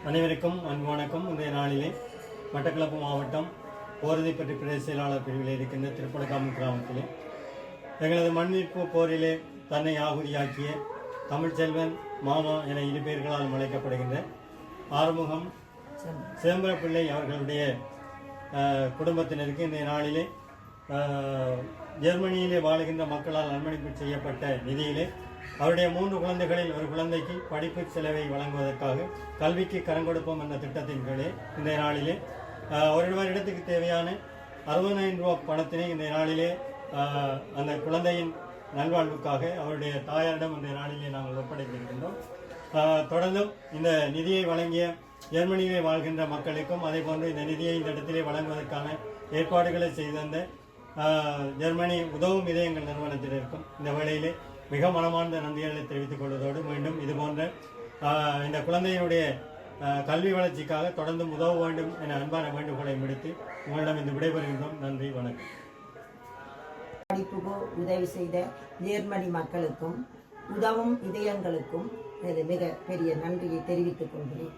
அனைவருக்கும் அன்பு வணக்கம். இன்றைய நாளிலே மட்டக்களப்பு மாவட்டம் போரதிப்பட்டி பிரதேச செயலாளர் பிரிவில் இருக்கின்ற திருப்படகாமி கிராமத்திலே எங்களது மண்மீட்பு போரிலே தன்னை ஆகுதியாக்கிய தமிழ்ச்செல்வன் மாமா என இரு பெயர்களால் அழைக்கப்படுகின்ற ஆறுமுகம் சிதம்பரப்பிள்ளை அவர்களுடைய குடும்பத்தினருக்கு இன்றைய நாளிலே ஜெர்மனியிலே வாழுகின்ற மக்களால் நன்மதிப்பு செய்யப்பட்ட நிதியிலே அவருடைய 3 குழந்தைகளில் ஒரு குழந்தைக்கு படிப்பு செலவை வழங்குவதற்காக கல்விக்கு கரம் கொடுப்போம் என்ற திட்டத்தின் கீழே இன்றைய நாளிலே ஒரு வருடத்துக்கு தேவையான 60,000 ரூபாய் பணத்தினை இன்றைய நாளிலே அந்த குழந்தையின் நல்வாழ்வுக்காக அவருடைய தாயாரிடம் இன்றைய நாளிலே நாங்கள் ஒப்படைத்திருக்கின்றோம். தொடர்ந்தும் இந்த நிதியை வழங்கிய ஜெர்மனியிலே வாழ்கின்ற மக்களுக்கும் அதே போன்று இந்த நிதியை இந்த இடத்திலே வழங்குவதற்கான ஏற்பாடுகளை செய்த ஜெர்மனி உதவும் இதயங்கள் நிறுவனத்தில் இருக்கும் இந்த வேளையிலே மிக மனமார்ந்த நன்றிகளை தெரிவித்துக் கொள்வதோடு மீண்டும் இதுபோன்ற இந்த குழந்தையினுடைய கல்வி வளர்ச்சிக்காக தொடர்ந்து உதவ வேண்டும் என அன்பான வேண்டுகோளை முடித்து உங்களிடம் இந்த விடைபெறுகின்றோம். நன்றி, வணக்கம். படிப்புக்கு உதவி செய்த ஜெர்மனி மக்களுக்கும் உதவும் இதயங்களுக்கும் மிக பெரிய நன்றியை தெரிவித்துக் கொள்கிறேன்.